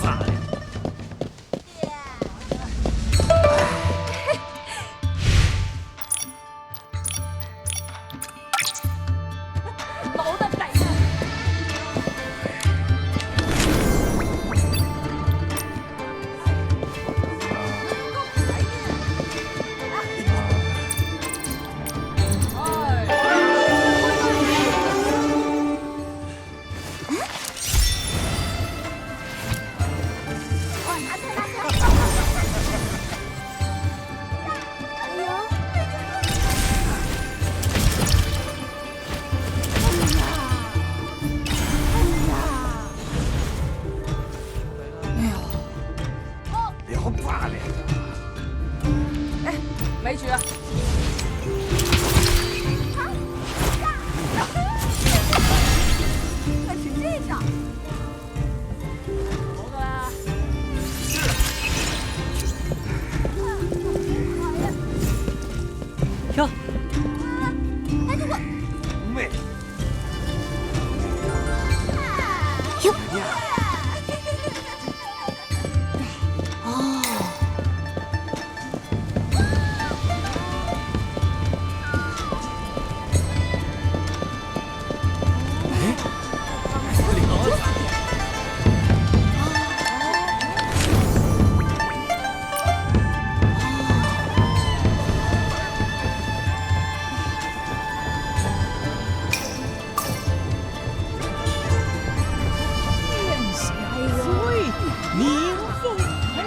咋的？老蛋崽子！聊罢了。哎，没局。可是这招，猴子啊！哟，哎，这我妹，哟，呀，哦，聊咋的？所以民风嘿。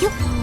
哟。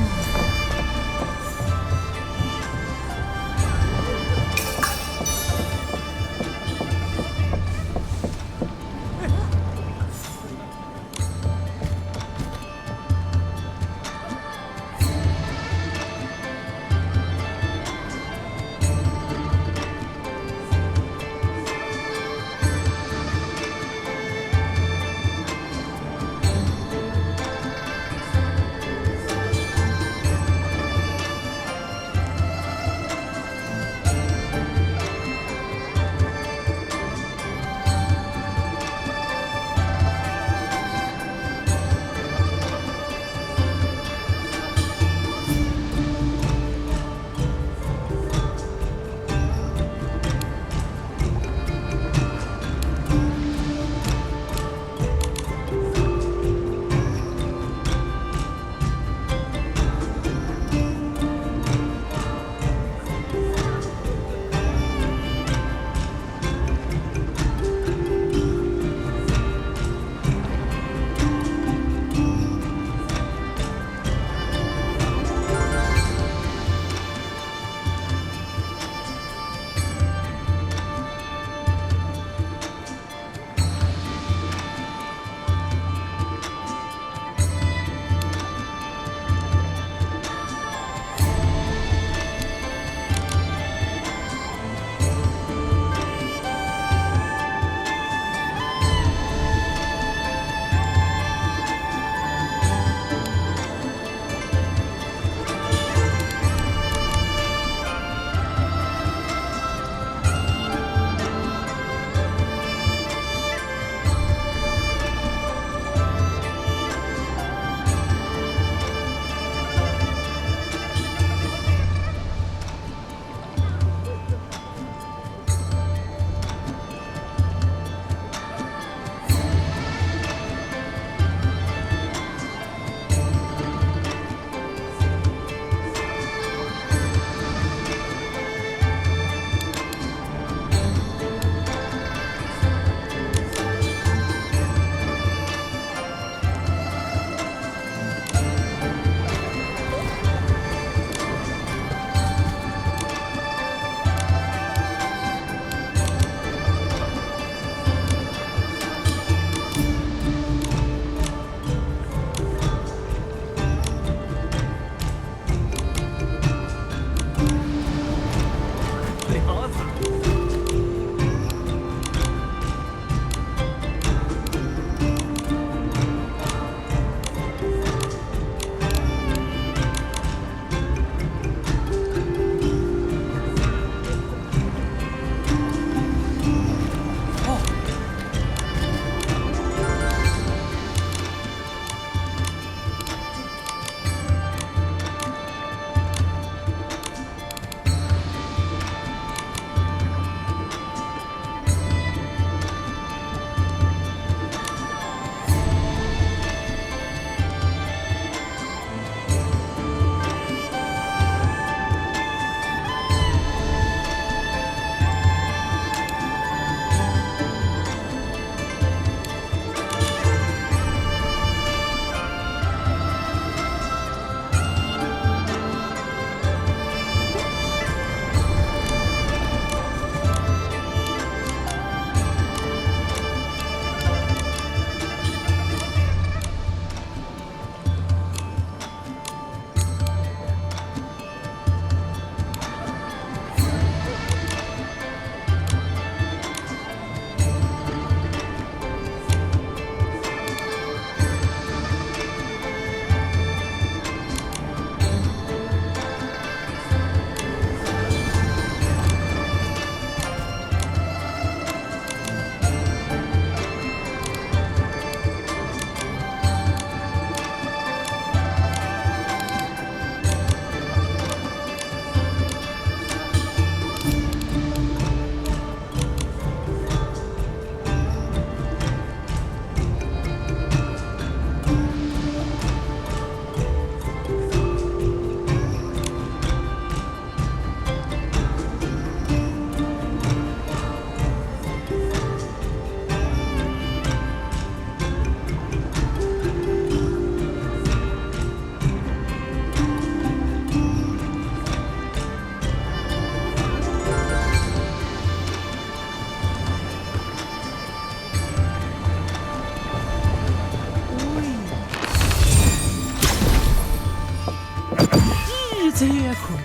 这回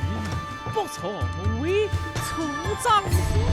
不错为处丈夫。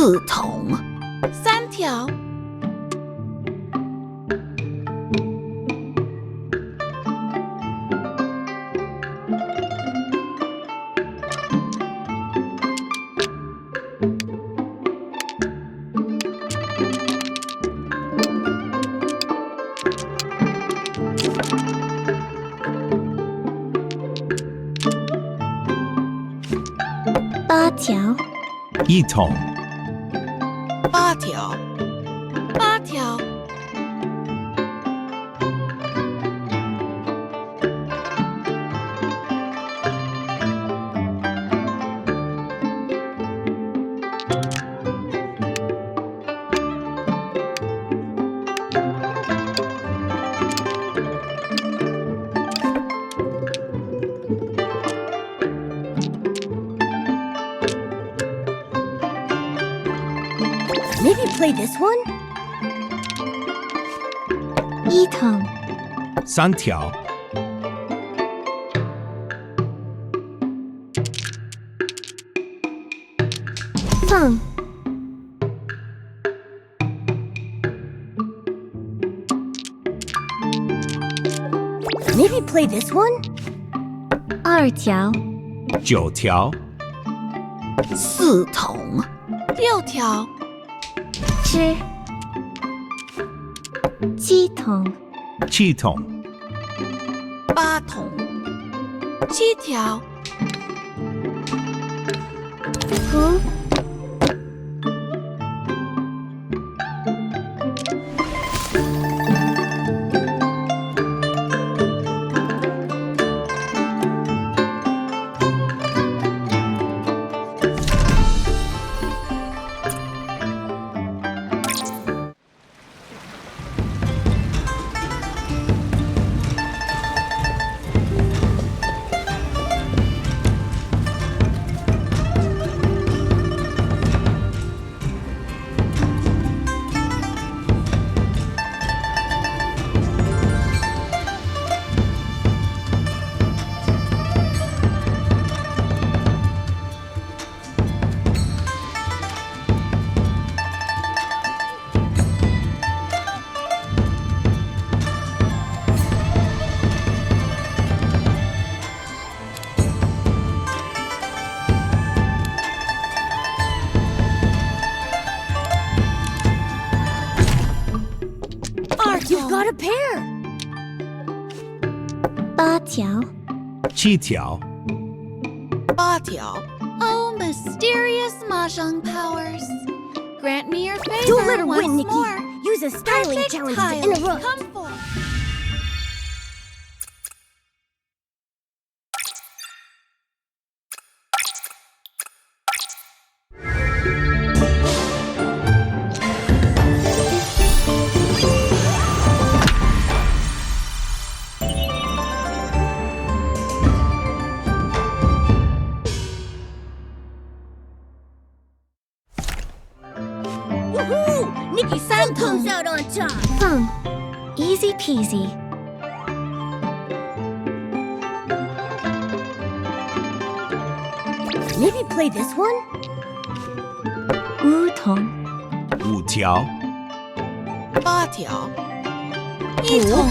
4桶3条8条1桶8条8条Maybe play this one? 1桶3条放Maybe play this one? 2条9条4桶6条吃7桶7桶8桶7条胡You've got a pair 8条7条8条 Oh, mysterious Mahjong powers. Grant me your favor Don't let her once win, Nikki. more. Use a styling Perfect challenge tile. to interrupt Come forth. Woohoo! Nikki 3 comes out on top. Fun. Easy peasy. Maybe play this one? 梧桐5条、 8条，一桶。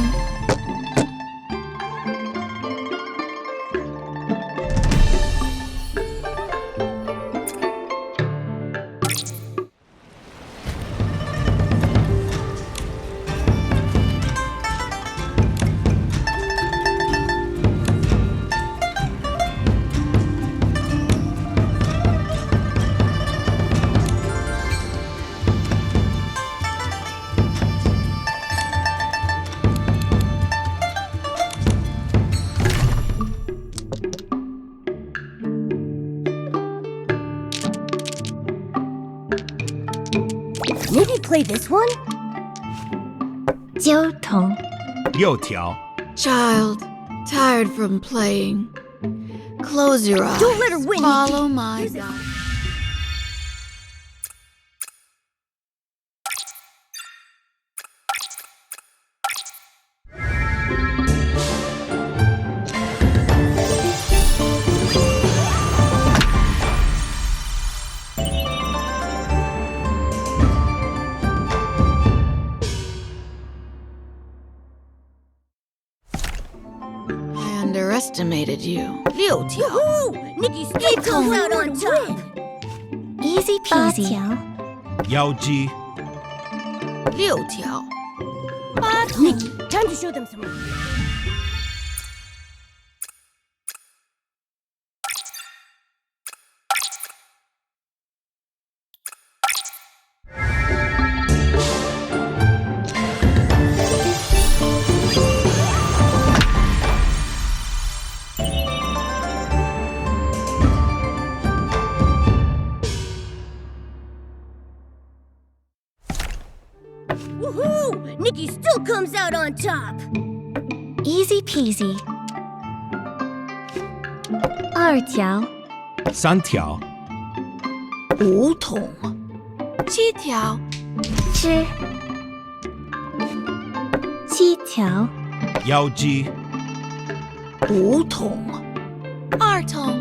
Maybe play this one? 九筒6条、 Child, tired from playing. Close your eyes. Don't let her win, Follow my guide. I underestimated you. 6条， Nikki still comes out on top. Easy peasy. 腰肌、 6条， 8桶。 Nikki, time to show them some. Woohoo! Nikki still comes out on top. Easy peasy. 2条3条、 5桶， 7条， 吃7条腰肌、 5桶， 2桶，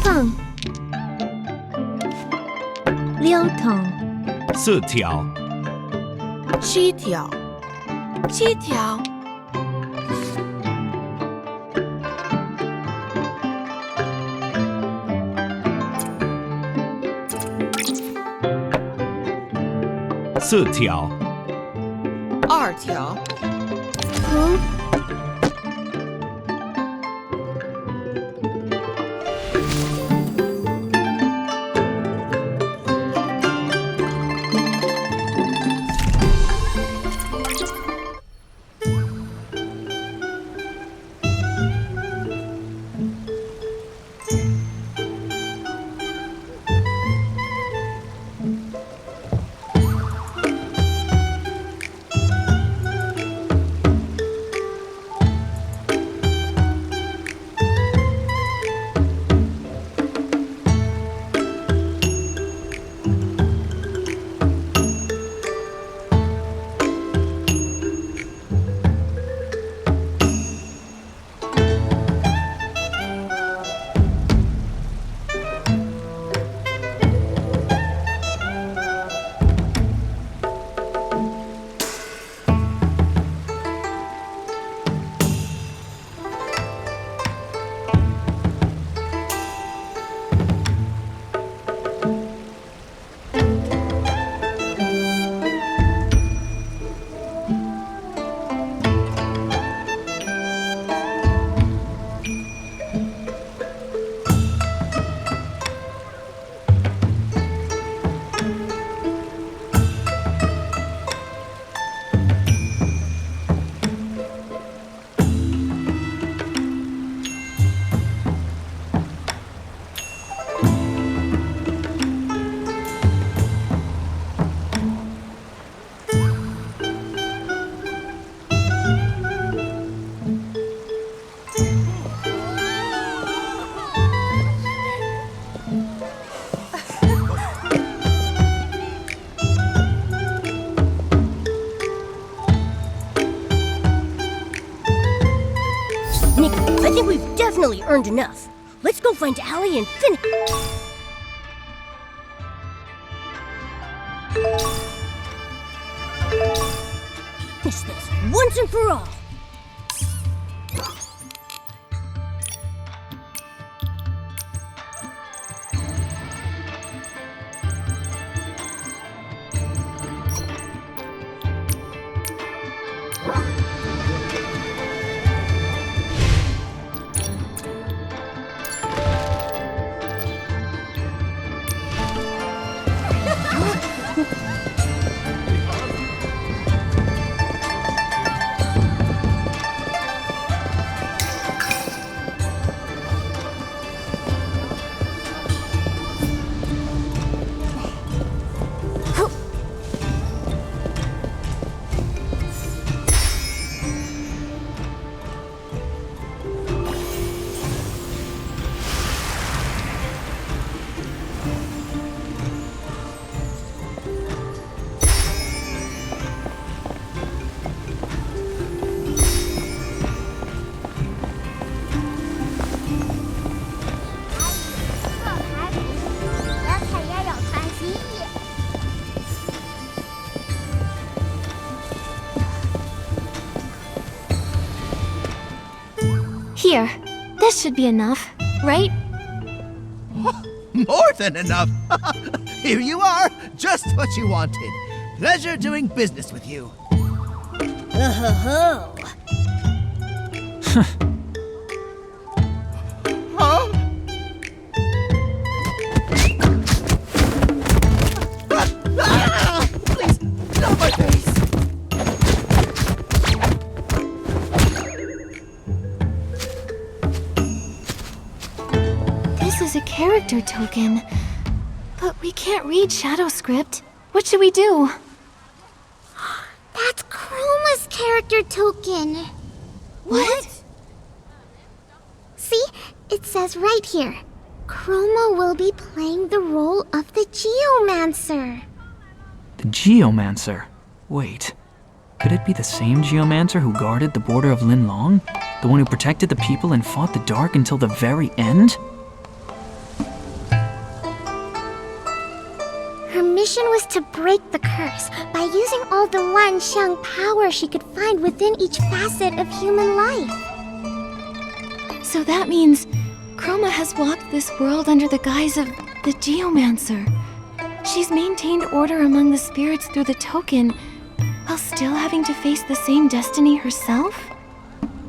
放6桶4条、 7条， 7条， 4条、 2条， I think we've definitely earned enough. Let's go find Allie and finish. Finish this once and for all. Here, this should be enough, right? More than enough. Here you are, just what you wanted. Pleasure doing business with you. Oh. Huh? Please, not my face. This is a character token. But we can't read shadow script. What should we do? That's Chroma's character token. What? See? It says right here. Chroma will be playing the role of the Geomancer. The Geomancer? Wait. Could it be the same Geomancer who guarded the border of Linlong? The one who protected the people and fought the dark until the very end? Her mission was to break the curse by using all the Wanxiang power she could find within each facet of human life. So that means Chroma has walked this world under the guise of the Geomancer. She's maintained order among the spirits through the token, while still having to face the same destiny herself?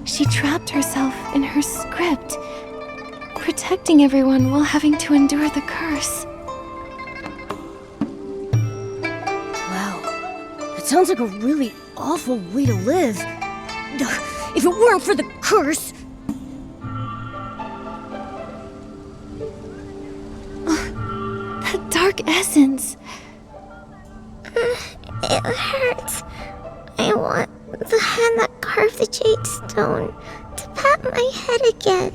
She trapped herself in her script, protecting everyone while having to endure the curse. Wow, it sounds like a really awful way to live. If it weren't for the curse... That dark essence. It hurts. I want the hand that carved the jade stone to pat my head again.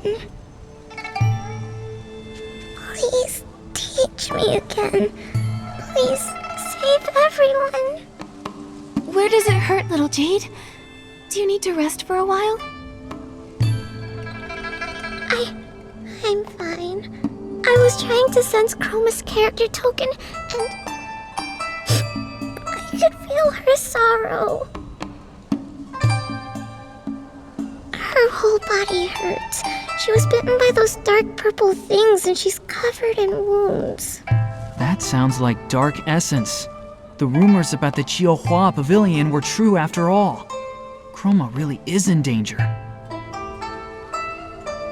Please teach me again. Please save everyone. Where does it hurt, little Jade? Do you need to rest for a while? I'm fine. I was trying to sense Chroma's character token, and I could feel her sorrow. Her whole body hurts. She was bitten by those dark purple things, and she's covered in wounds. That sounds like dark essence. The rumors about the Chihuahua Pavilion were true after all. Chroma really is in danger.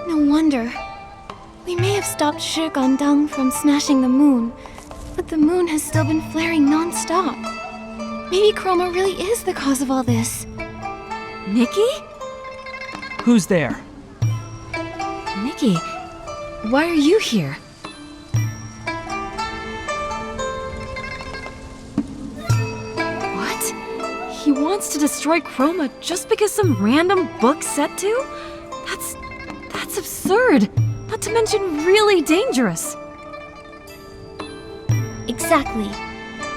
No wonder. We may have stopped Shi Gandang from smashing the moon, but the moon has still been flaring non-stop. Maybe Chroma really is the cause of all this. Nikki? Who's there? Nikki, why are you here? What? He wants to destroy Chroma just because some random book said to? That's absurd. Not to mention really dangerous. Exactly.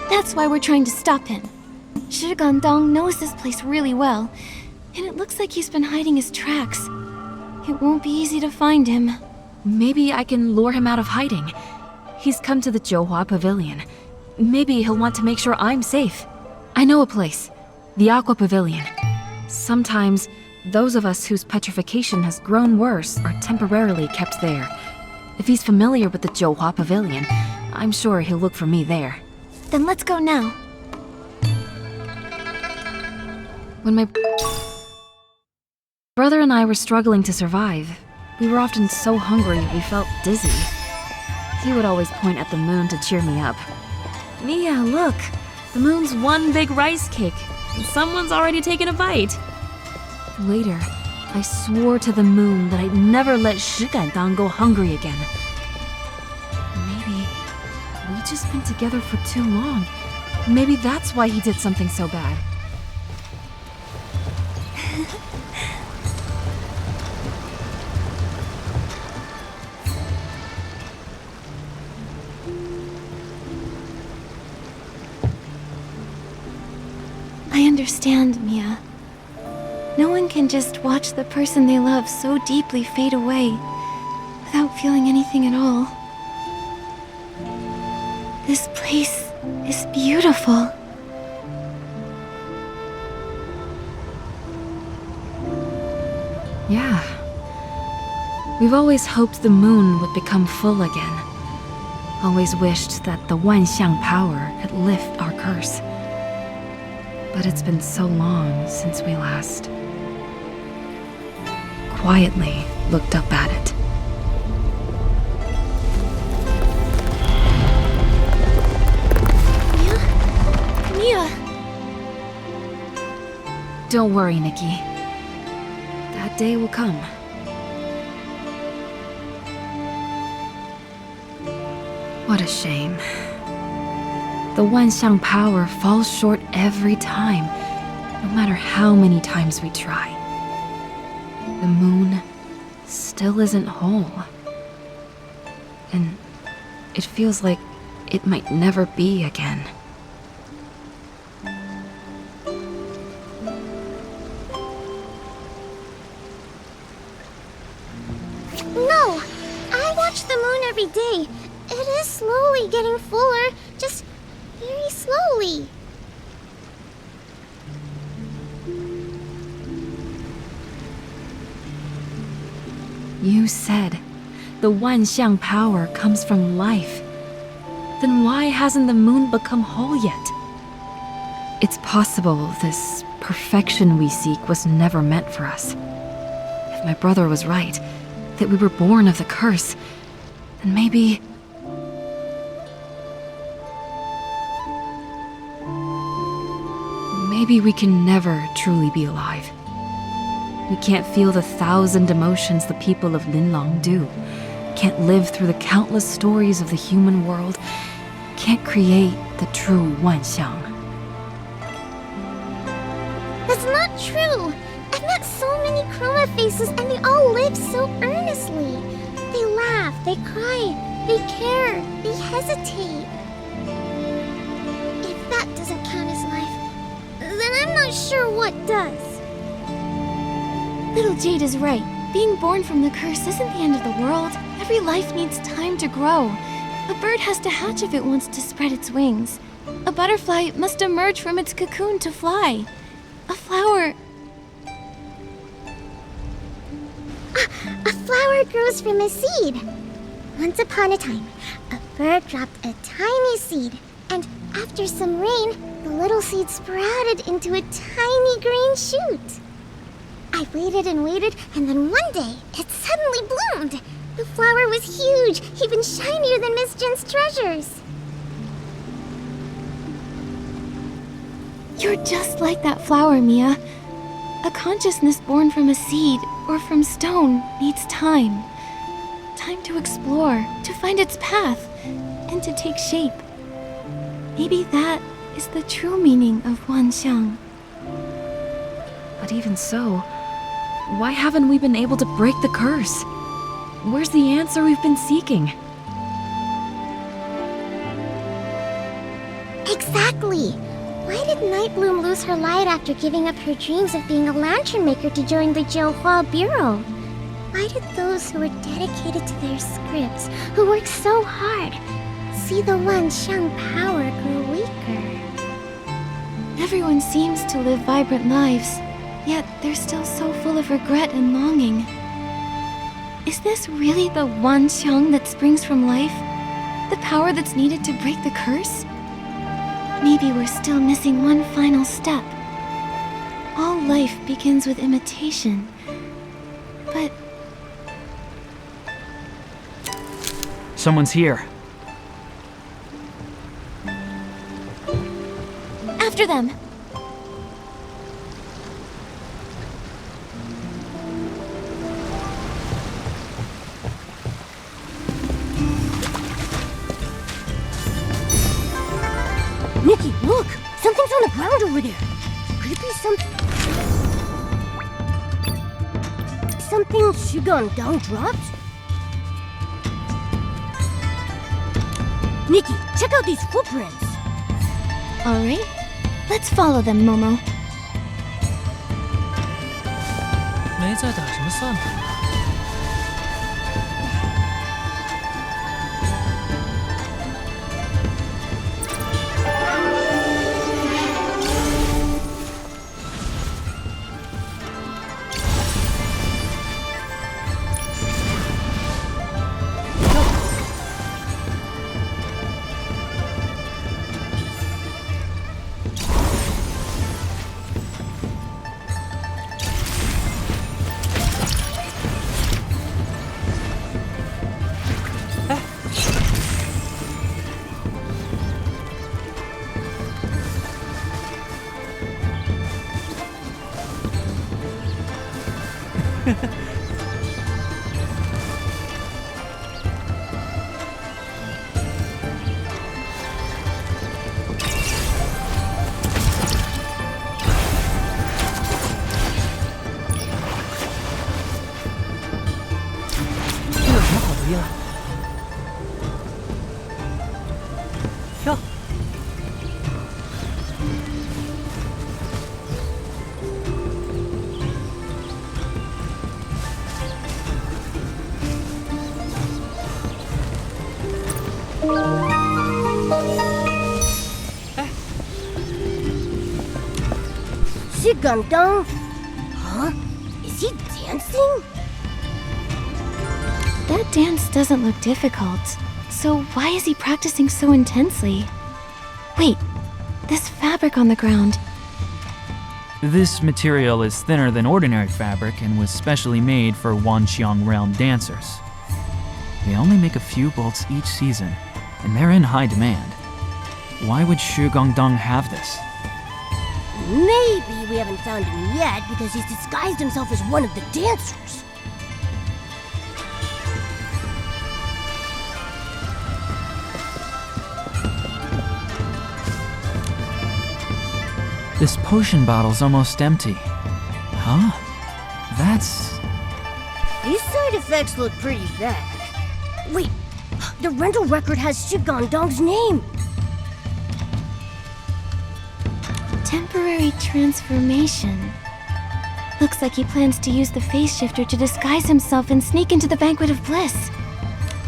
That's why we're trying to stop him. Shi Gandang knows this place really well, and it looks like he's been hiding his tracks. It won't be easy to find him. Maybe I can lure him out of hiding. He's come to the Johua Pavilion. Maybe he'll want to make sure I'm safe. I know a place. The Aqua Pavilion. Sometimes, those of us whose petrification has grown worse are temporarily kept there. If he's familiar with the Zhouhua Pavilion, I'm sure he'll look for me there. Then let's go now. When my brother and I were struggling to survive, we were often so hungry we felt dizzy. He would always point at the moon to cheer me up. Mia, look! The moon's one big rice cake, and someone's already taken a bite. Later, I swore to the moon that I'd never let Shigangang go hungry again. Maybe we've just been together for too long. Maybe that's why he did something so bad. I understand, Mia. No one can just watch the person they love so deeply fade away without feeling anything at all. This place is beautiful. Yeah. We've always hoped the moon would become full again. Always wished that the Wanxiang power could lift our curse. But it's been so long since we last quietly looked up at it. Mia! Don't worry, Nikki. That day will come. What a shame. The Wanxiang power falls short every time, no matter how many times we try. The moon still isn't whole. And it feels like it might never be again. No! I watch the moon every day. It is slowly getting fuller, just very slowly. You said the Wanxiang power comes from life. Then why hasn't the moon become whole yet? It's possible this perfection we seek was never meant for us. If my brother was right, that we were born of the curse, then maybe... Maybe we can never truly be alive. We can't feel the 1,000 emotions the people of Linlong do. Can't live through the countless stories of the human world. Can't create the true Wanxiang. That's not true! I've met so many chroma faces and they all live so earnestly. They laugh, they cry, they care, they hesitate. If that doesn't count as life, then I'm not sure what does. Little Jade is right. Being born from the curse isn't the end of the world. Every life needs time to grow. A bird has to hatch if it wants to spread its wings. A butterfly must emerge from its cocoon to fly. A flower... A flower grows from a seed. Once upon a time, a bird dropped a tiny seed, and after some rain, the little seed sprouted into a tiny green shoot. I waited and waited, and then one day, it suddenly bloomed. The flower was huge, even shinier than Miss Jin's treasures. You're just like that flower, Mia. A consciousness born from a seed or from stone needs time. Time to explore, to find its path, and to take shape. Maybe that is the true meaning of Wanxiang. But even so, why haven't we been able to break the curse? Where's the answer we've been seeking? Exactly. Why did Nightbloom lose her light after giving up her dreams of being a lantern maker to join the Zhouhua Bureau? Why did those who were dedicated to their scripts, who worked so hard, see the Wanxiang power grow weaker. Everyone seems to live vibrant lives, yet they're still so full of regret and longing. Is this really the Wanxiang that springs from life? The power that's needed to break the curse? Maybe we're still missing one final step. All life begins with imitation. But Someone's here. after them! Nikki, look! Something's on the ground over there. Could it be something Shigandang dropped? Nikki, check out these footprints. Alright, let's follow them, Momo. 没在打什么算盘。跳！Shigandang? Huh? Is he dancing? That dance doesn't look difficult. So why is he practicing so intensely? Wait, this fabric on the ground. This material is thinner than ordinary fabric and was specially made for Wanxiang realm dancers. They only make a few bolts each season, and they're in high demand. Why would Shu Gongdong have this? Maybe we haven't found him yet because he's disguised himself as one of the dancers. This potion bottle's almost empty. Huh? That's... These side effects look pretty bad. Wait, the rental record has Shigandong's name. Temporary transformation. Looks like he plans to use the face shifter to disguise himself and sneak into the Banquet of Bliss.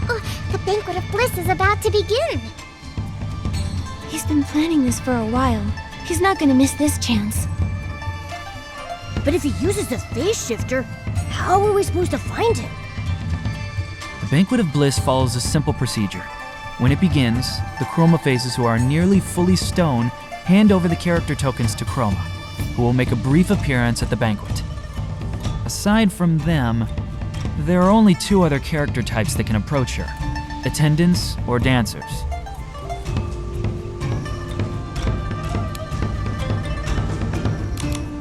Oh, the Banquet of Bliss is about to begin. He's been planning this for a while. He's not gonna miss this chance. But if he uses the face shifter, how are we supposed to find him? The Banquet of Bliss follows a simple procedure. When it begins, the Chroma faces who are nearly fully stone hand over the character tokens to Chroma, who will make a brief appearance at the banquet. Aside from them, there are only two other character types that can approach her: attendants or dancers.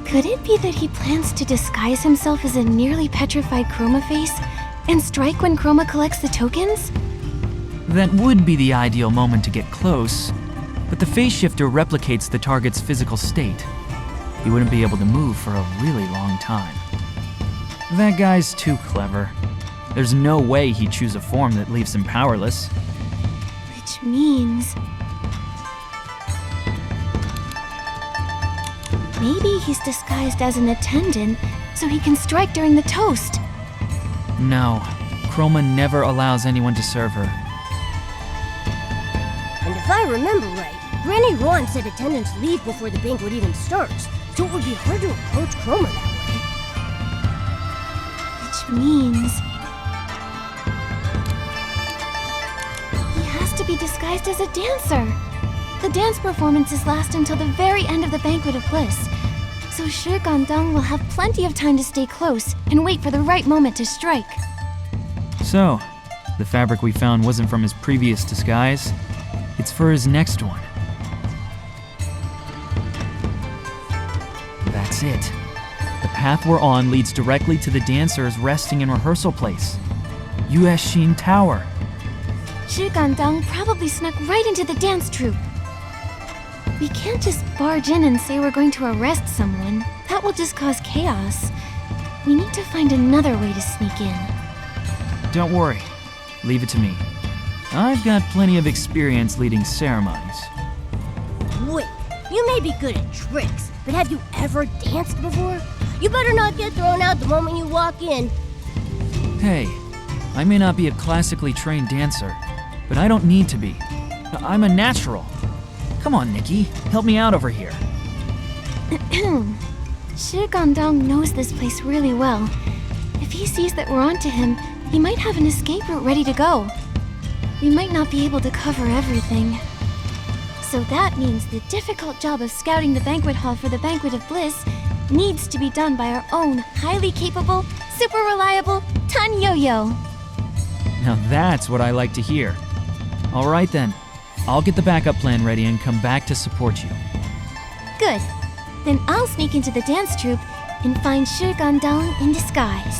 Could it be that he plans to disguise himself as a nearly petrified Chroma face and strike when Chroma collects the tokens? That would be the ideal moment to get close, but the face shifter replicates the target's physical state. He wouldn't be able to move for a really long time. That guy's too clever. There's no way he'd choose a form that leaves him powerless. Which means... maybe he's disguised as an attendant so he can strike during the toast. No, Chroma never allows anyone to serve her. And if I remember right, Granny Ron said attendants leave before the banquet even starts, so it would be hard to approach Chroma that way. Which means he has to be disguised as a dancer. The dance performances last until the very end of the Banquet of Bliss, so Shi Gandong will have plenty of time to stay close and wait for the right moment to strike. So, the fabric we found wasn't from his previous disguise. It's for his next one. That's it. The path we're on leads directly to the dancers resting in rehearsal place. Yueshin Tower. Shi Gandong probably snuck right into the dance troupe. We can't just barge in and say we're going to arrest someone. That will just cause chaos. We need to find another way to sneak in. Don't worry. Leave it to me. I've got plenty of experience leading ceremonies. Wait, you may be good at tricks, but have you ever danced before? You better not get thrown out the moment you walk in. Hey, I may not be a classically trained dancer, but I don't need to be. I'm a natural. Come on, Nikki, help me out over here. Shi Gandong knows this place really well. If he sees that we're onto him, he might have an escape route ready to go. We might not be able to cover everything. So that means the difficult job of scouting the banquet hall for the Banquet of Bliss needs to be done by our own highly capable, super reliable Tan Yo-Yo. Now that's what I like to hear. All right then, I'll get the backup plan ready and come back to support you. Good. Then I'll sneak into the dance troupe and find Shi Gandong in disguise.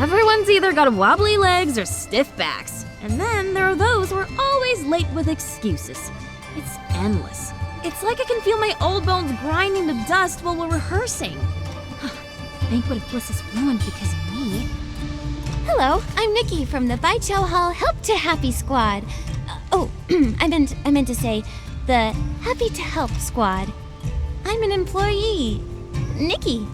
Everyone's either got wobbly legs or stiff backs. And then there are those who are always late with excuses. It's endless. It's like I can feel my old bones grinding to dust while we're rehearsing. Banquet of Bliss is ruined because of me. Hello, I'm Nikki from the Baiqiao Hall Help to Happy Squad. I meant to say the Happy to Help Squad. I'm an employee. Nikki.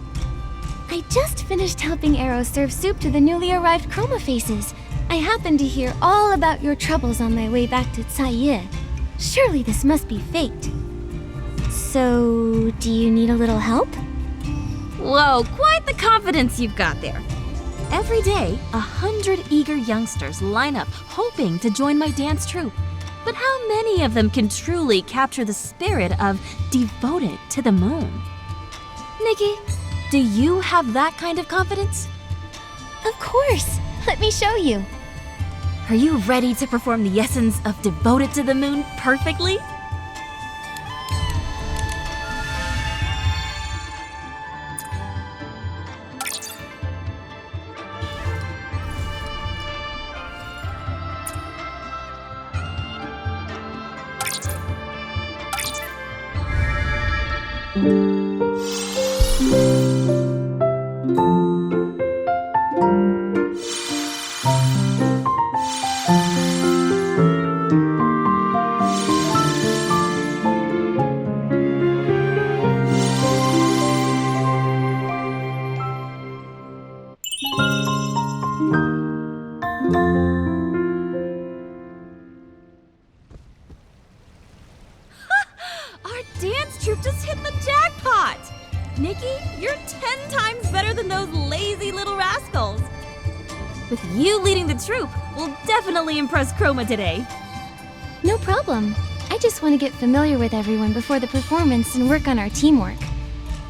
I just finished helping Arrow serve soup to the newly arrived Chroma Faces. I happened to hear all about your troubles on my way back to Caiye. Surely this must be fate. So, do you need a little help? Whoa, quite the confidence you've got there. Every day, 100 eager youngsters line up hoping to join my dance troupe. But how many of them can truly capture the spirit of devoted to the moon? Nikki, do you have that kind of confidence? Of course. Let me show you. Are you ready to perform the essence of devoted to the moon perfectly? Our dance troupe just hit the jackpot! Nikki, you're 10 times better than those lazy little rascals. With you leading the troupe, we'll definitely impress Chroma today. No problem. I just want to get familiar with everyone before the performance and work on our teamwork.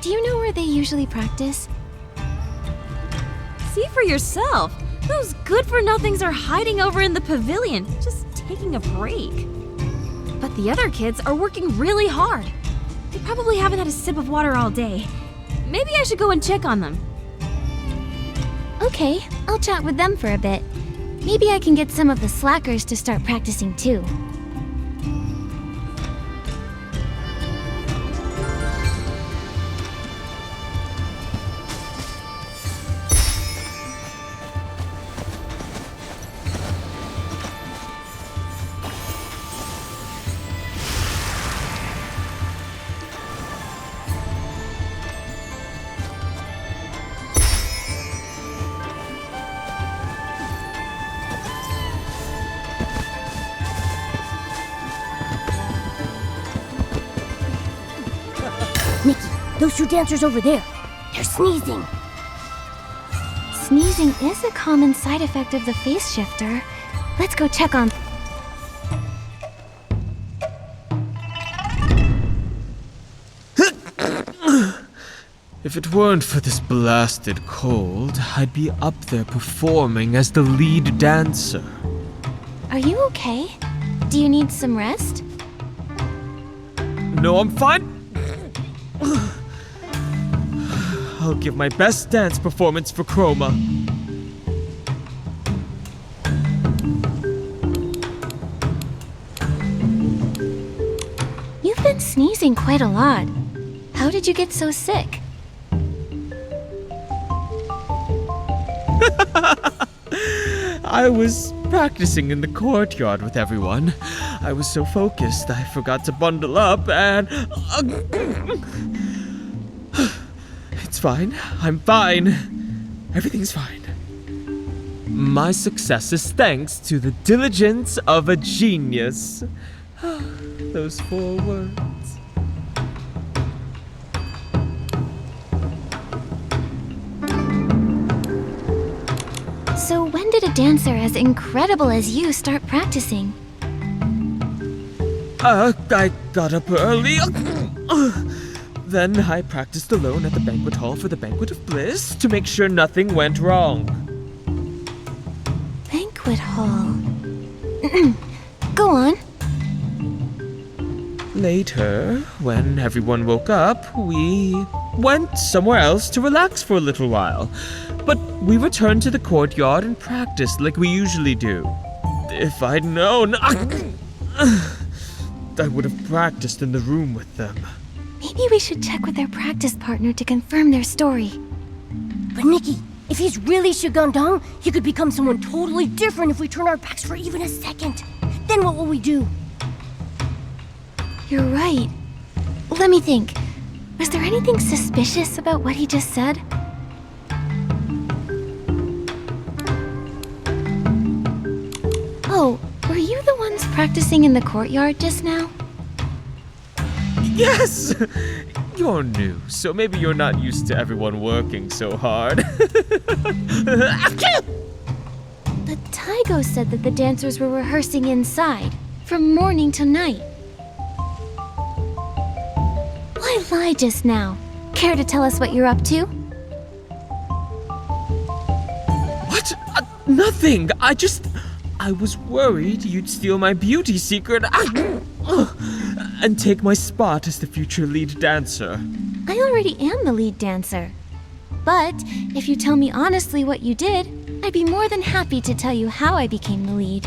Do you know where they usually practice? See for yourself. Those good-for-nothings are hiding over in the pavilion, just taking a break. But the other kids are working really hard. They probably haven't had a sip of water all day. Maybe I should go and check on them. Okay, I'll chat with them for a bit. Maybe I can get some of the slackers to start practicing too. Nikki, those two dancers over there, they're sneezing. Sneezing is a common side effect of the face shifter. Let's go check on... If it weren't for this blasted cold, I'd be up there performing as the lead dancer. Are you okay? Do you need some rest? No, I'm fine. I'll give my best dance performance for Chroma. You've been sneezing quite a lot. How did you get so sick? I was practicing in the courtyard with everyone. I was so focused I forgot to bundle up and... It's fine. I'm fine. Everything's fine. My success is thanks to the diligence of a genius. Those 4 words. So when did a dancer as incredible as you start practicing? I got up early. Then I practiced alone at the banquet hall for the Banquet of Bliss to make sure nothing went wrong. Banquet hall. Go on. Later, when everyone woke up, we went somewhere else to relax for a little while. But we returned to the courtyard and practiced like we usually do. If I'd known, I would have practiced in the room with them. Maybe we should check with their practice partner to confirm their story. But Nikki, if he's really Shigandang, he could become someone totally different if we turn our backs for even a second. Then what will we do? You're right. Let me think. Was there anything suspicious about what he just said? Oh, were you the ones practicing in the courtyard just now? Yes! You're new, so maybe you're not used to everyone working so hard. But Taigo said that the dancers were rehearsing inside, from morning to night. Why lie just now? Care to tell us what you're up to? What? Nothing! I was worried you'd steal my beauty secret and take my spot as the future lead dancer. I already am the lead dancer. But if you tell me honestly what you did, I'd be more than happy to tell you how I became the lead.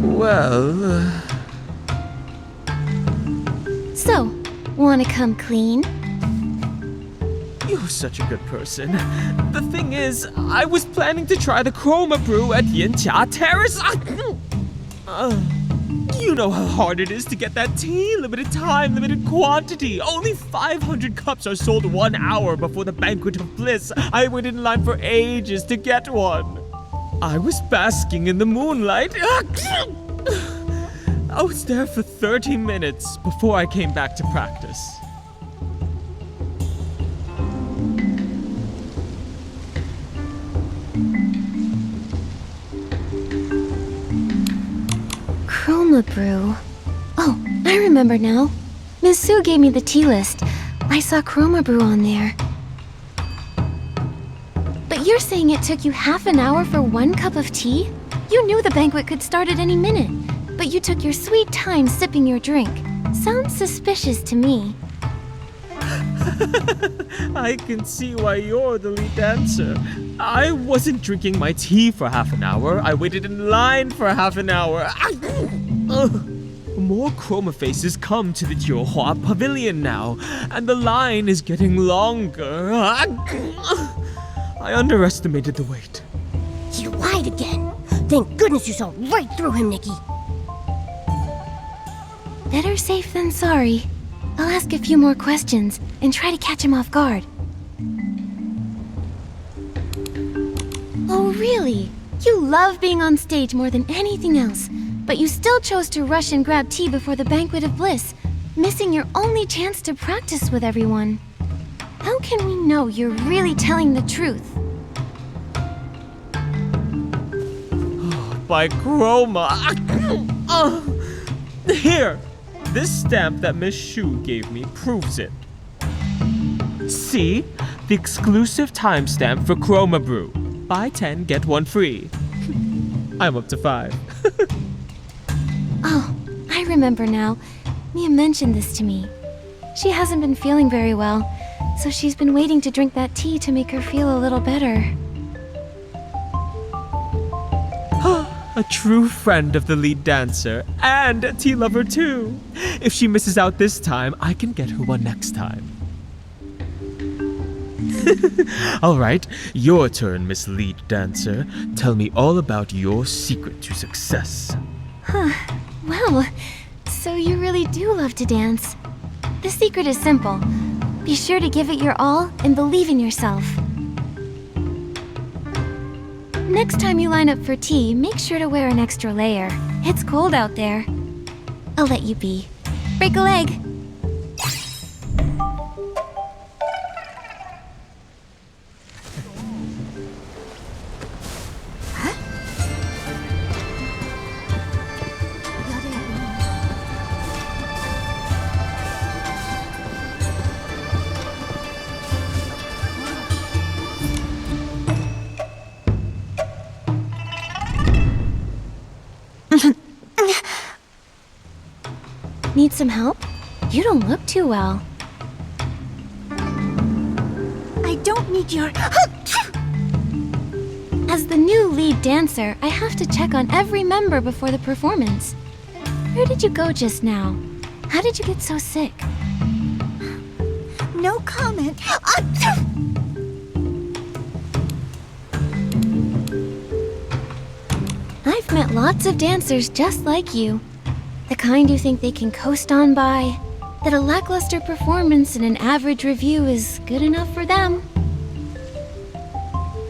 Well... So, wanna come clean? You're such a good person. The thing is, I was planning to try the Chroma Brew at Yintia Terrace. You know how hard it is to get that tea, limited time, limited quantity. Only 500 cups are sold 1 hour before the Banquet of Bliss. I waited in line for ages to get one. I was basking in the moonlight. I was there for 30 minutes before I came back to practice. Chroma Brew. Oh, I remember now. Ms. Su gave me the tea list. I saw Chroma Brew on there. But you're saying it took you half an hour for 1 cup of tea? You knew the banquet could start at any minute, but you took your sweet time sipping your drink. Sounds suspicious to me. I can see why you're the lead dancer. I wasn't drinking my tea for half an hour. I waited in line for half an hour. More chroma faces come to the Jiuhua Pavilion now, and the line is getting longer. I underestimated the wait. He lied again. Thank goodness you saw right through him, Nikki. Better safe than sorry. I'll ask a few more questions and try to catch him off guard. Oh, really? You love being on stage more than anything else, but you still chose to rush and grab tea before the Banquet of Bliss, missing your only chance to practice with everyone. How can we know you're really telling the truth? By chroma. Here! This stamp that Miss Shu gave me proves it. See? The exclusive timestamp for Chroma Brew. Buy 10, get 1 free. I'm up to 5. Oh, I remember now. Mia mentioned this to me. She hasn't been feeling very well, so she's been waiting to drink that tea to make her feel a little better. A true friend of the lead dancer, and a tea lover too. If she misses out this time, I can get her one next time. All right, your turn, Miss Lead Dancer. Tell me all about your secret to success. Well, so you really do love to dance. The secret is simple. Be sure to give it your all and believe in yourself. Next time you line up for tea, make sure to wear an extra layer. It's cold out there. I'll let you be. Break a leg. Need some help? You don't look too well. I don't need your... As the new lead dancer, I have to check on every member before the performance. Where did you go just now? How did you get so sick? No comment. I've met lots of dancers just like you. The kind who think they can coast on by, that a lackluster performance and an average review is good enough for them.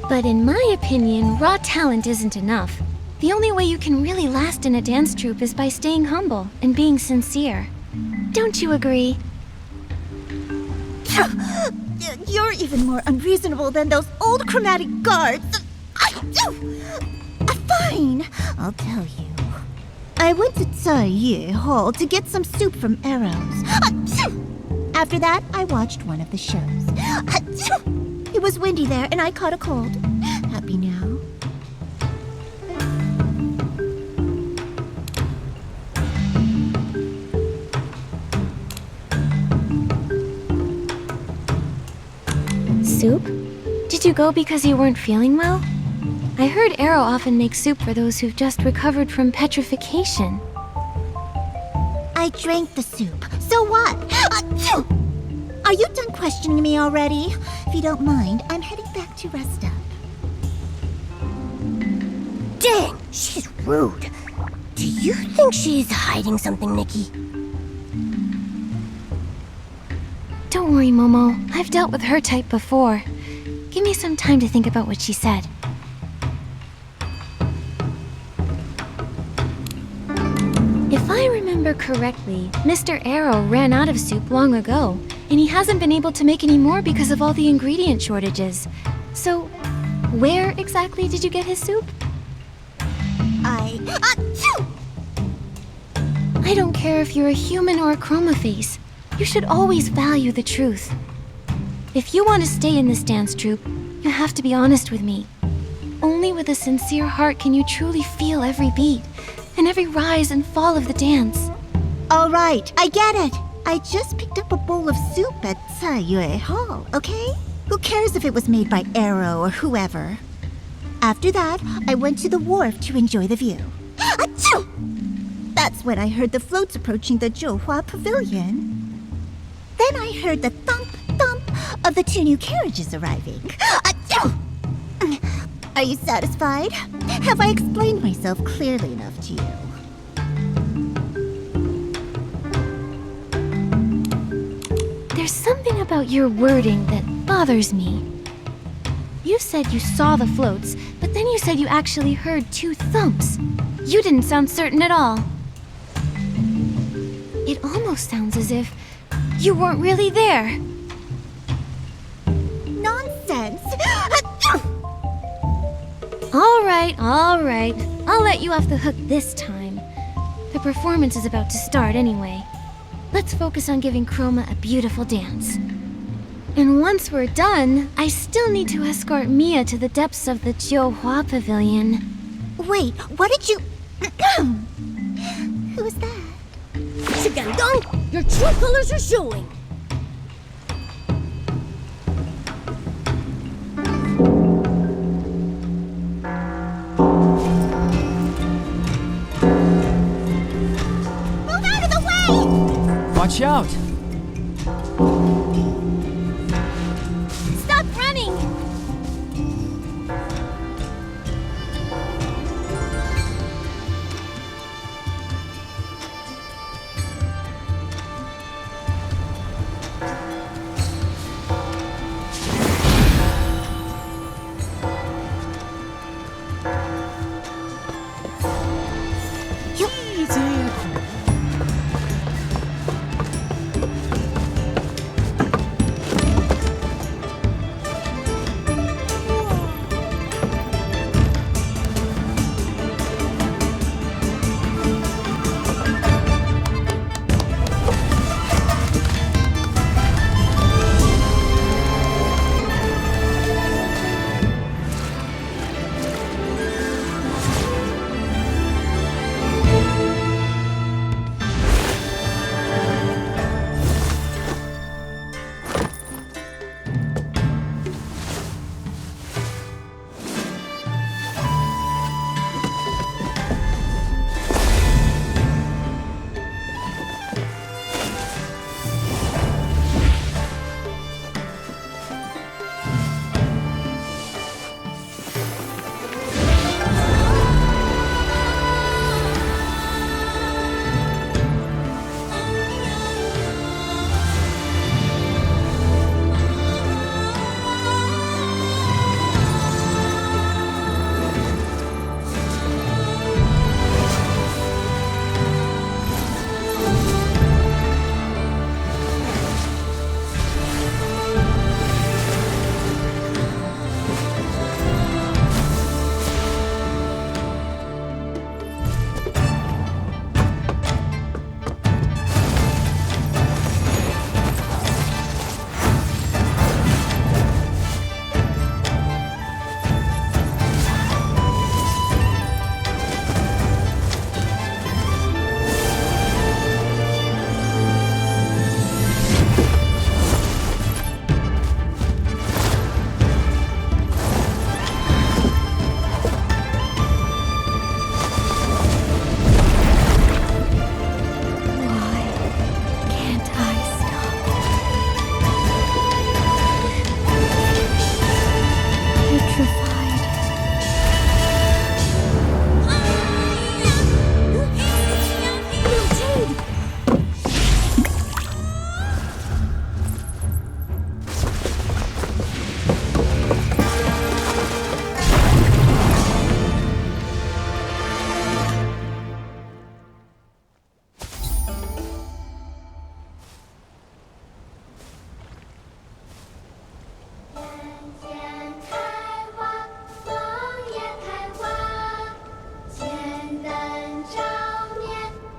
But in my opinion, raw talent isn't enough. The only way you can really last in a dance troupe is by staying humble and being sincere. Don't you agree? You're even more unreasonable than those old chromatic guards. Fine, I'll tell you. I went to Taiye Hall to get some soup from arrows. After that, I watched one of the shows. It was windy there, and I caught a cold. Happy now? Soup? Did you go because you weren't feeling well? I heard Arrow often makes soup for those who've just recovered from petrification. I drank the soup. So what? Are you done questioning me already? If you don't mind, I'm heading back to rest up. Dang, she's rude. Do you think she's hiding something, Nikki? Don't worry, Momo. I've dealt with her type before. Give me some time to think about what she said. If I remember correctly, Mr. Arrow ran out of soup long ago, and he hasn't been able to make any more because of all the ingredient shortages. So, where exactly did you get his soup? I don't care if you're a human or a chroma face. You should always value the truth. If you want to stay in this dance troupe, you have to be honest with me. only with a sincere heart can you truly feel every beat and every rise and fall of the dance. All right, I get it. I just picked up a bowl of soup at Yue Hall, okay? Who cares if it was made by Arrow or whoever? After that, I went to the wharf to enjoy the view. Achoo! That's when I heard the floats approaching the Zhouhua Pavilion. Then I heard the thump-thump of the 2 new carriages arriving. Achoo! Are you satisfied? Have I explained myself clearly enough to you? There's something about your wording that bothers me. You said you saw the floats, but then you said you actually heard 2 thumps. You didn't sound certain at all. It almost sounds as if you weren't really there. Nonsense! All right. I'll let you off the hook this time. The performance is about to start anyway. Let's focus on giving Chroma a beautiful dance. And once we're done, I still need to escort Mia to the depths of the Zhouhua Pavilion. Wait, what did you... Who's that? Shigandong, your true colors are showing. Move out of the way! Watch out! Stop running!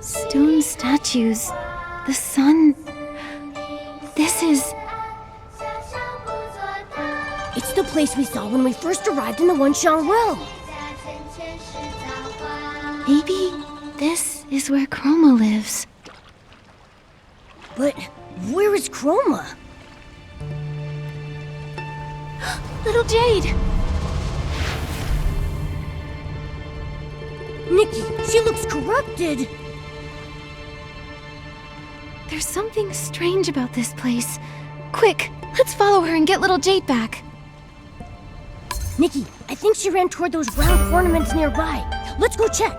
Stone statues. The sun. This is... It's the place we saw when we first arrived in the Wanxiang realm. Maybe this is where Chroma lives. But where is Chroma? Little Jade! Nikki, she looks corrupted. There's something strange about this place. Quick, let's follow her and get little Jade back. Nikki, I think she ran toward those round ornaments nearby. Let's go check.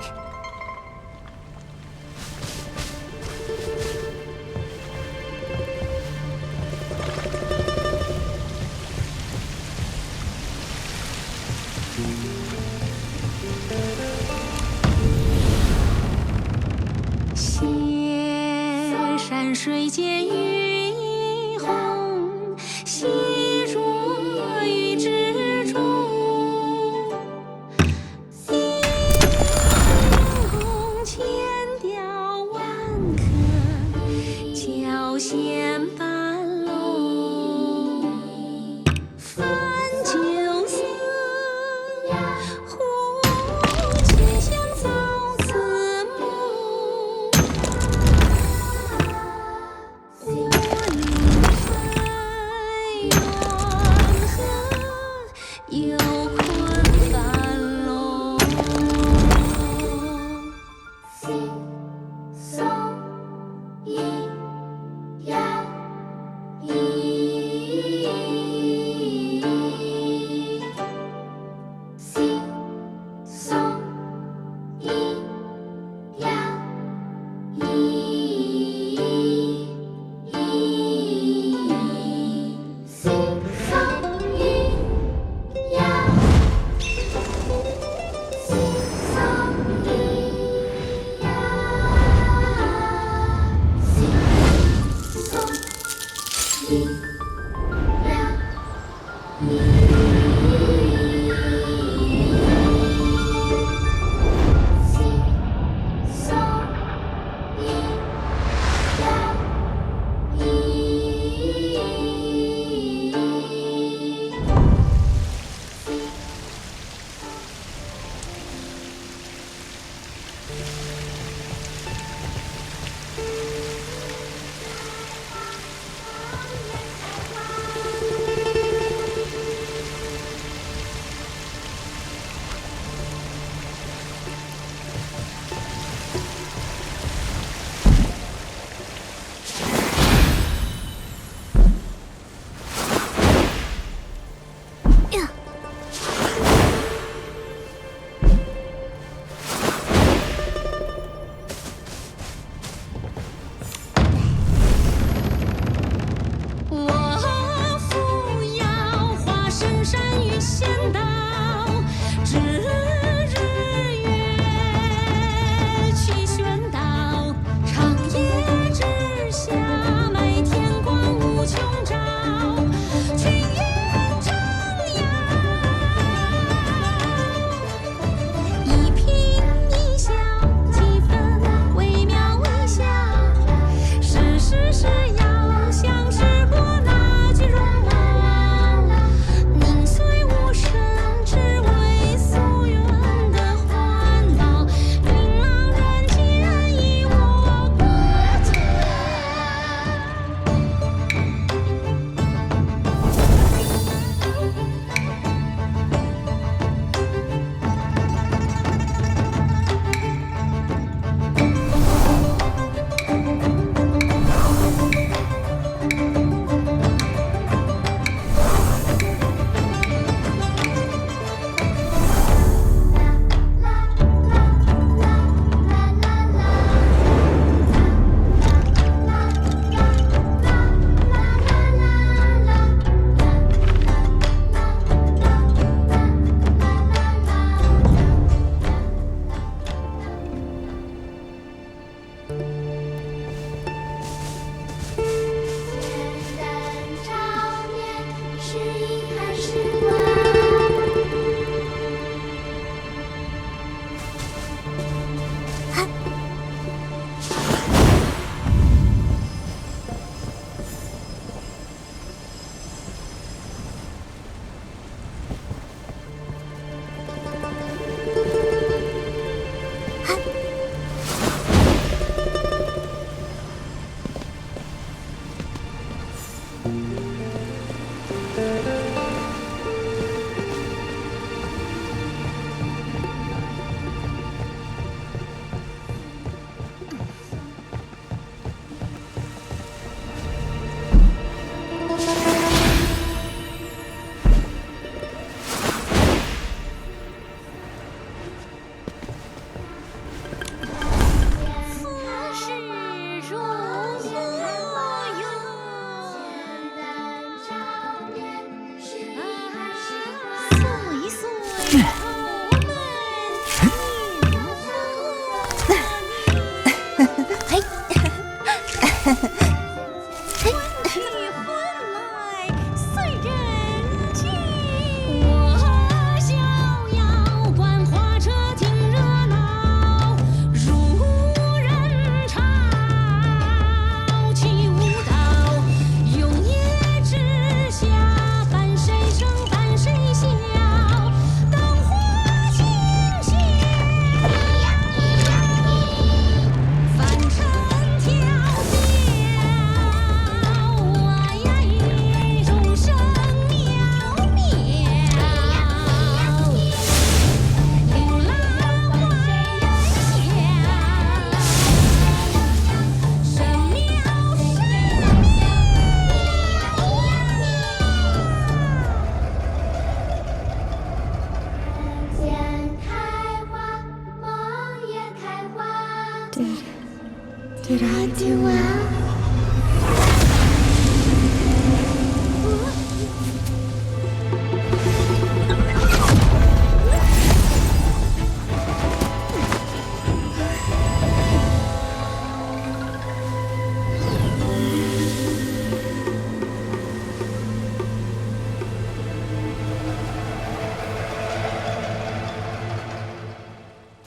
Did I do well?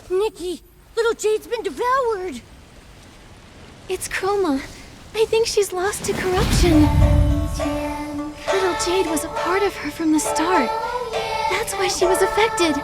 Nikki, little Jade's been devoured. It's Chroma. I think she's lost to corruption. Little Jade was a part of her from the start. That's why she was affected.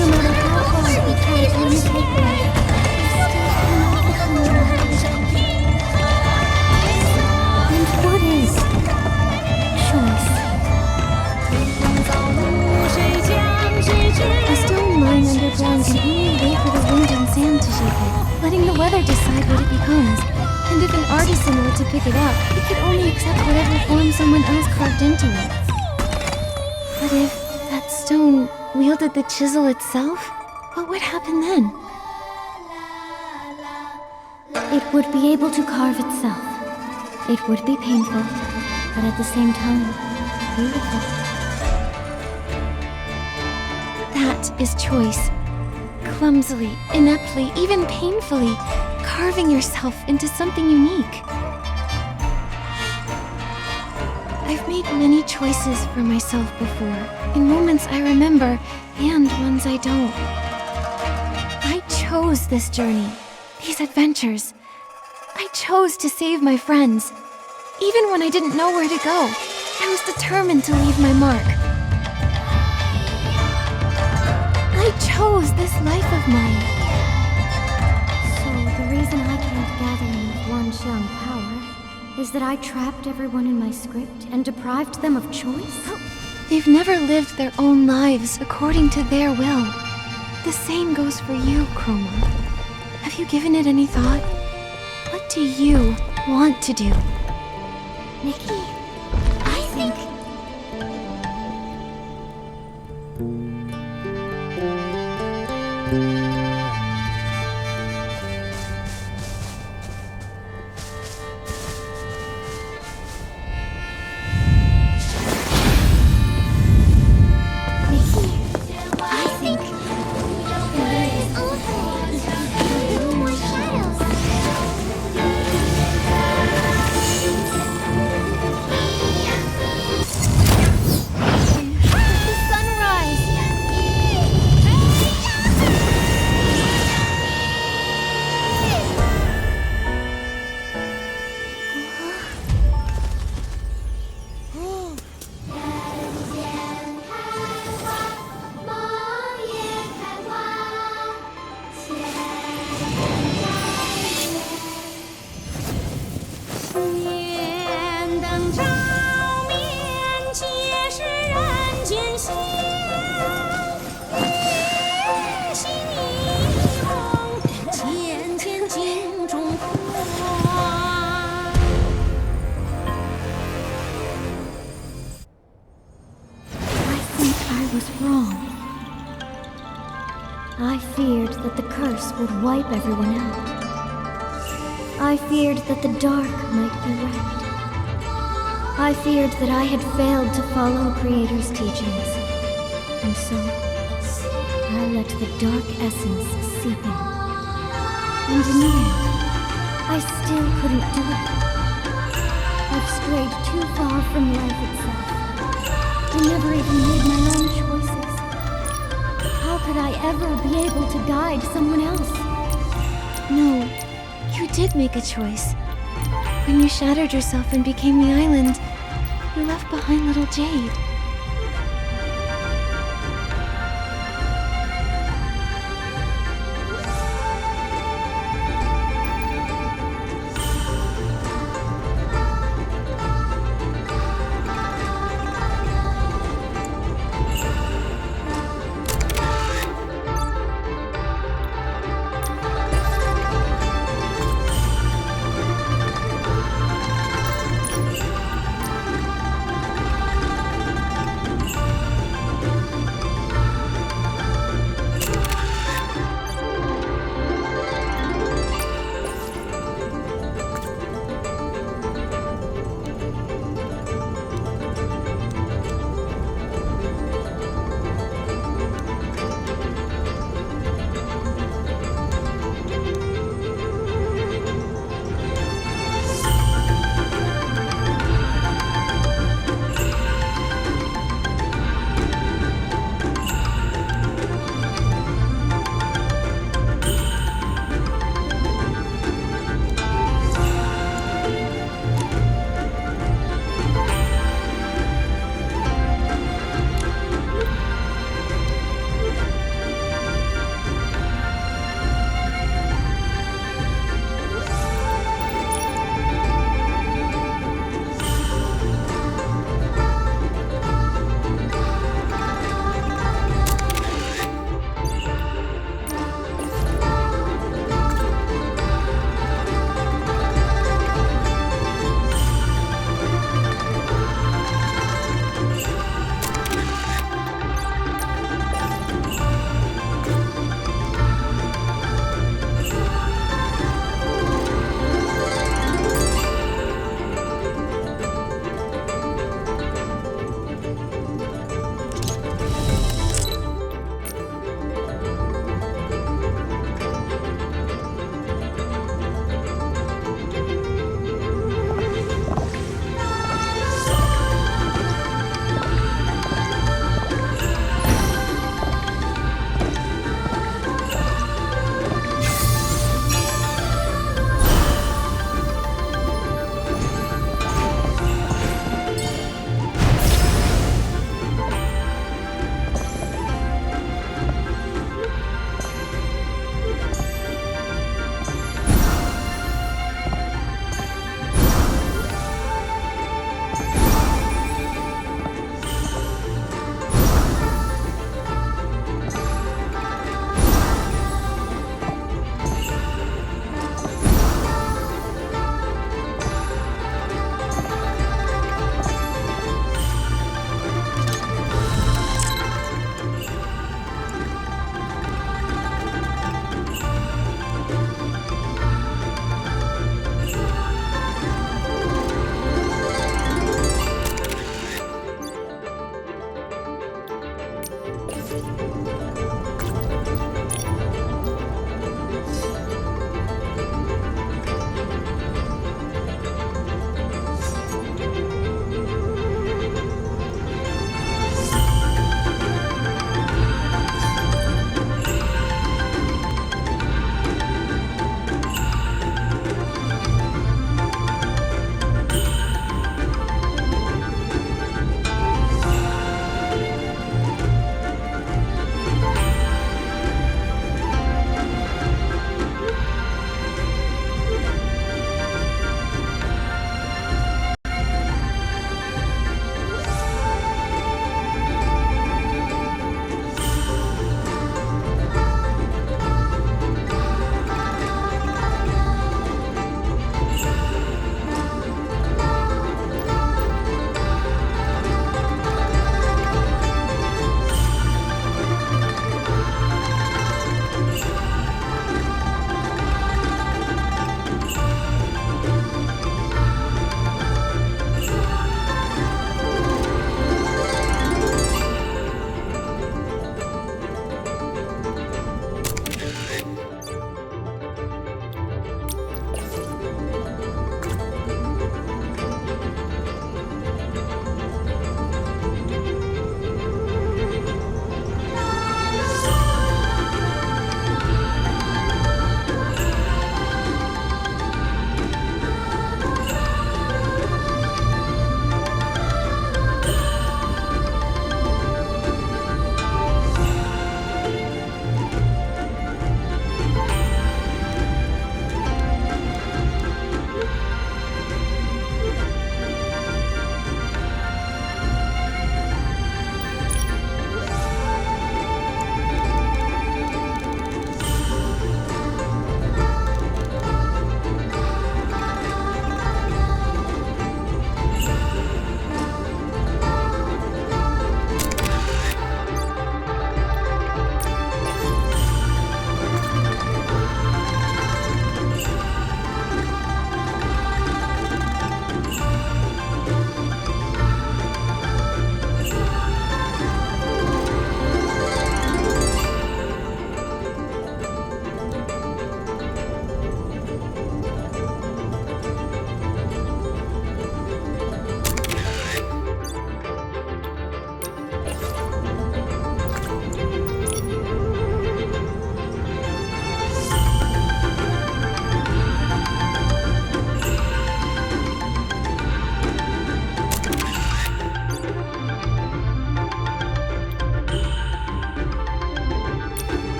No matter how hard we try to imitate life, we still cannot become alive. And what is choice? A stone lying underground can only wait for the wind and sand to shape it, letting the weather decide what it becomes. And if an artisan were to pick it up, it could only accept whatever form someone else carved into it. But if that stone wielded the chisel itself, what would happen then? It would be able to carve itself. It would be painful, but at the same time, beautiful. That is choice. Clumsily, ineptly, even painfully, carving yourself into something unique. I've made many choices for myself before, in moments I remember and ones I don't. I chose this journey, these adventures. I chose to save my friends. Even when I didn't know where to go, I was determined to leave my mark. I chose this life of mine. So the reason I can't gather enough Wanxiang power is that I trapped everyone in my script and deprived them of choice? They've never lived their own lives according to their will. The same goes for you, Chroma. Have you given it any thought? What do you want to do? Nikki, I think... I feared that the curse would wipe everyone out. I feared that the dark might be wrecked. I feared that I had failed to follow Creator's teachings. And so, I let the dark essence seep in. And in the end, I still couldn't do it. I've strayed too far from life itself. I never even made my own choices. How could I ever be able to guide someone else? No, you did make a choice. When you shattered yourself and became the island, you left behind little Jade.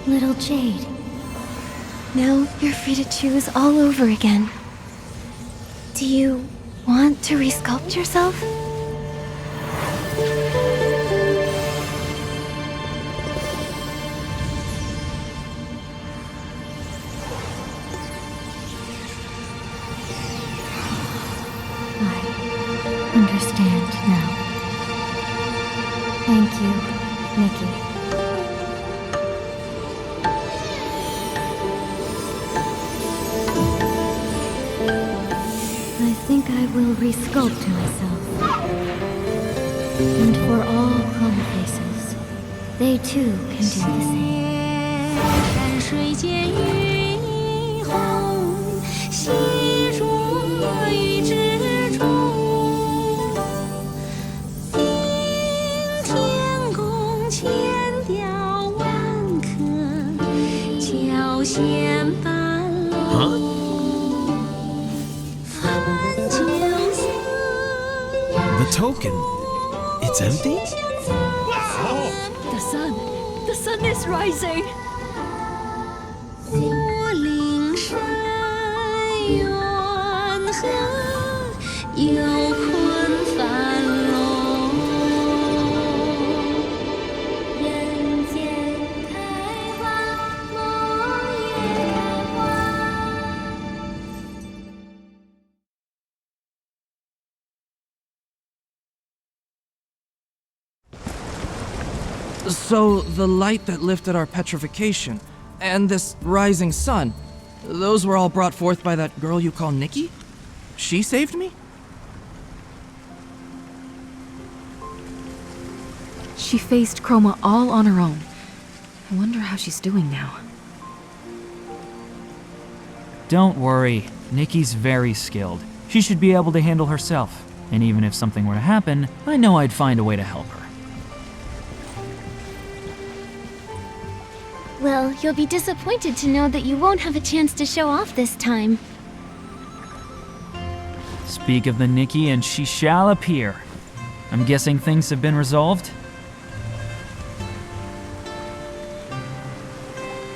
Little Jade. Now you're free to choose all over again. Do you want to resculpt yourself? I understand now. Thank you, Nikki. I think I will resculpt myself. And for all Chroma faces, they too can do the same. 山水间云红，细若玉之中。顶天宫千雕万刻，交弦半落。The token. It's empty? The sun is rising. 武陵山远河，有困繁荣。人间开花，梦也花。So, the light that lifted our petrification, and this rising sun, those were all brought forth by that girl you call Nikki? She saved me? She faced Chroma all on her own. I wonder how she's doing now. Don't worry, Nikki's very skilled. She should be able to handle herself. And even if something were to happen, I know I'd find a way to help her. Well, you'll be disappointed to know that you won't have a chance to show off this time. Speak of the Nikki and she shall appear. I'm guessing things have been resolved?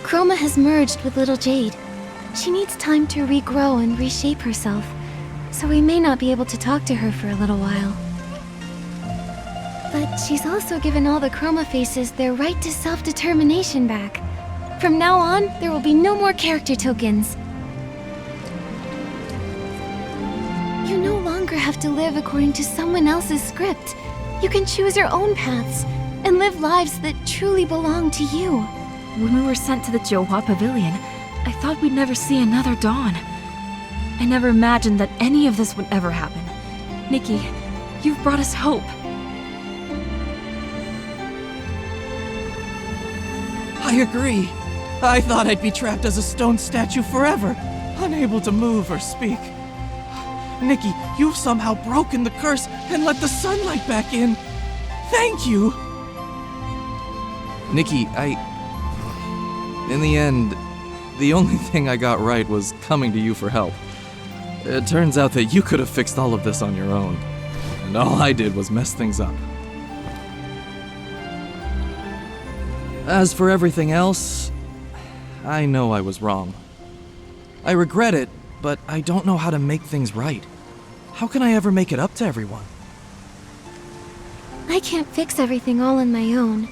Chroma has merged with Little Jade. She needs time to regrow and reshape herself, so we may not be able to talk to her for a little while. But she's also given all the Chroma faces their right to self-determination back. From now on, there will be no more character tokens. You no longer have to live according to someone else's script. You can choose your own paths and live lives that truly belong to you. When we were sent to the Johua Pavilion, I thought we'd never see another dawn. I never imagined that any of this would ever happen. Nikki, you've brought us hope. I agree. I thought I'd be trapped as a stone statue forever, unable to move or speak. Nikki, you've somehow broken the curse and let the sunlight back in. Thank you! Nikki, in the end, the only thing I got right was coming to you for help. It turns out that you could have fixed all of this on your own, and all I did was mess things up. As for everything else, I know I was wrong. I regret it, but I don't know how to make things right. How can I ever make it up to everyone? I can't fix everything all on my own.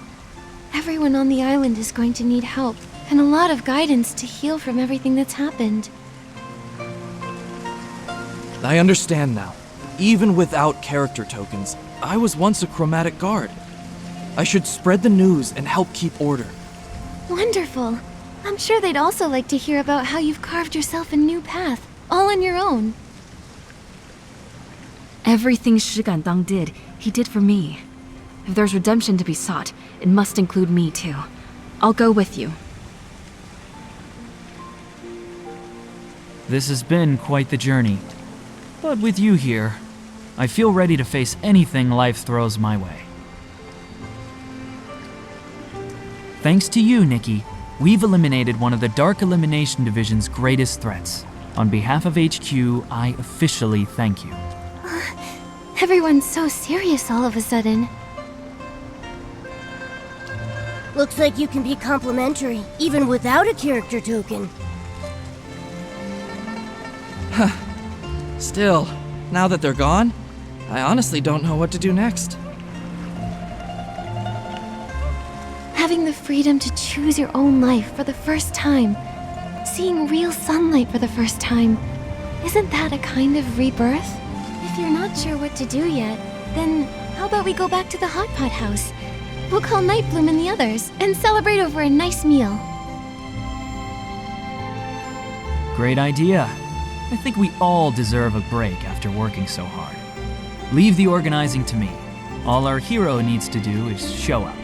Everyone on the island is going to need help, and a lot of guidance to heal from everything that's happened. I understand now. Even without character tokens, I was once a chromatic guard. I should spread the news and help keep order. Wonderful. I'm sure they'd also like to hear about how you've carved yourself a new path, all on your own. Everything Shi Gandang did, he did for me. If there's redemption to be sought, it must include me too. I'll go with you. This has been quite the journey. But with you here, I feel ready to face anything life throws my way. Thanks to you, Nikki, we've eliminated one of the Dark Elimination Division's greatest threats. On behalf of HQ, I officially thank you. Everyone's so serious all of a sudden. Looks like you can be complimentary, even without a character token. Still, now that they're gone, I honestly don't know what to do next. Having the freedom to choose your own life for the first time, seeing real sunlight for the first time, isn't that a kind of rebirth? If you're not sure what to do yet, then how about we go back to the hot pot house? We'll call Nightbloom and the others and celebrate over a nice meal. Great idea. I think we all deserve a break after working so hard. Leave the organizing to me. All our hero needs to do is show up.